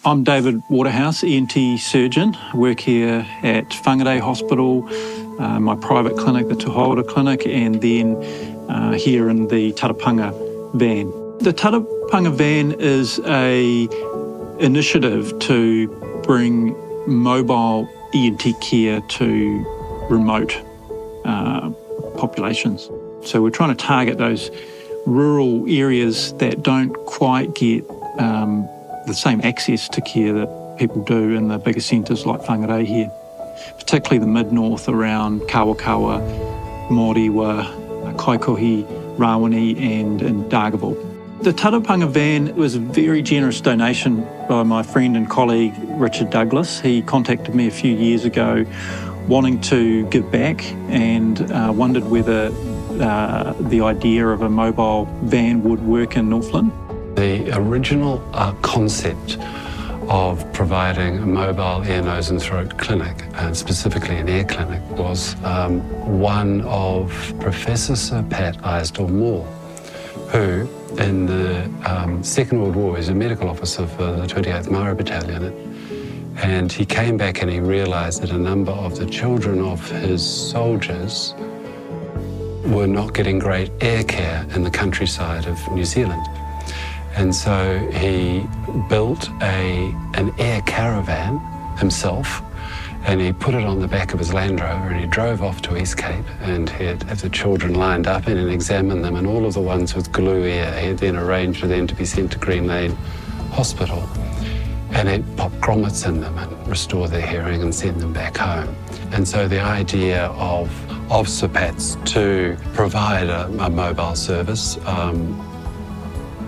I'm David Waterhouse, ENT surgeon. I work here at Whangarei Hospital, my private clinic, the Tuhaora Clinic, and then here in the Tarapanga van. The Tarapanga van is an initiative to bring mobile ENT care to remote populations. So we're trying to target those rural areas that don't quite get the same access to care that people do in the bigger centres like Whangarei here, particularly the mid-north around Kawakawa, Moriwa, Kaikohe, Rawene and Dargaville. The Tarapanga van was a very generous donation by my friend and colleague Richard Douglas. He contacted me a few years ago wanting to give back and wondered whether the idea of a mobile van would work in Northland. The original concept of providing a mobile ear, nose and throat clinic, and specifically an ear clinic, was one of Professor Sir Pat Isedale-Moore, who in the Second World War is a medical officer for the 28th Mara Battalion, and he came back and he realised that a number of the children of his soldiers were not getting great air care in the countryside of New Zealand. And so he built an air caravan himself, and he put it on the back of his Land Rover and he drove off to East Cape, and he'd have the children lined up and examine them, and all of the ones with glue ear, he'd then arrange for them to be sent to Green Lane Hospital, and he'd pop grommets in them and restore their hearing and send them back home. And so the idea of Sir Pat's to provide a mobile service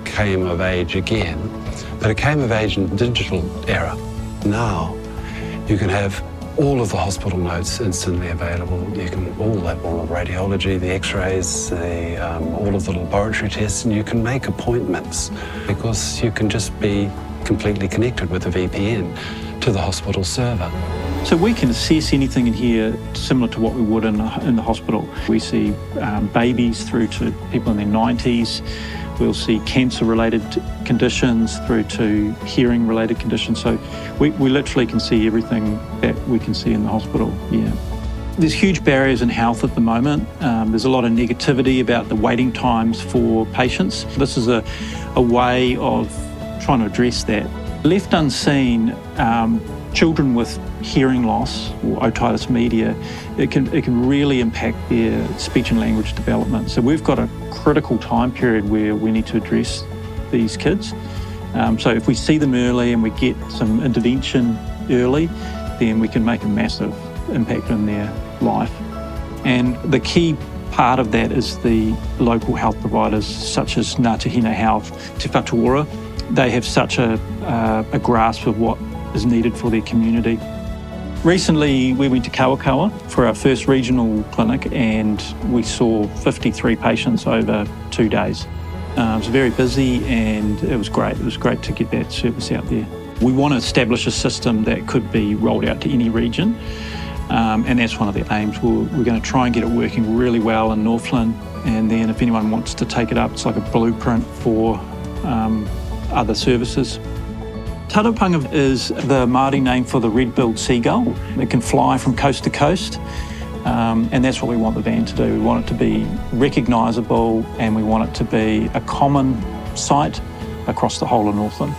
came of age again, but it came of age in the digital era. Now you can have all of the hospital notes instantly available. You can all the radiology, the x-rays, all of the laboratory tests, and you can make appointments because you can just be completely connected with a VPN to the hospital server. So we can assess anything in here similar to what we would in the hospital. We see babies through to people in their 90s. We'll see cancer-related conditions through to hearing-related conditions. So we literally can see everything that we can see in the hospital, yeah. There's huge barriers in health at the moment. There's a lot of negativity about the waiting times for patients. This is a way of trying to address that. Left unseen, children with hearing loss or otitis media, it can really impact their speech and language development. So we've got a critical time period where we need to address these kids. So if we see them early and we get some intervention early, then we can make a massive impact in their life. And the key part of that is the local health providers such as Ngāti Hina Health, Te Whatuora. They have such a grasp of what is needed for their community. Recently, we went to Kawakawa for our first regional clinic and we saw 53 patients over 2 days. It was very busy and it was great. It was great to get that service out there. We want to establish a system that could be rolled out to any region, and that's one of the aims. We're going to try and get it working really well in Northland, and then if anyone wants to take it up, it's like a blueprint for other services. Tarapanga is the Māori name for the red-billed seagull. It can fly from coast to coast, and that's what we want the van to do. We want it to be recognisable and we want it to be a common sight across the whole of Northland.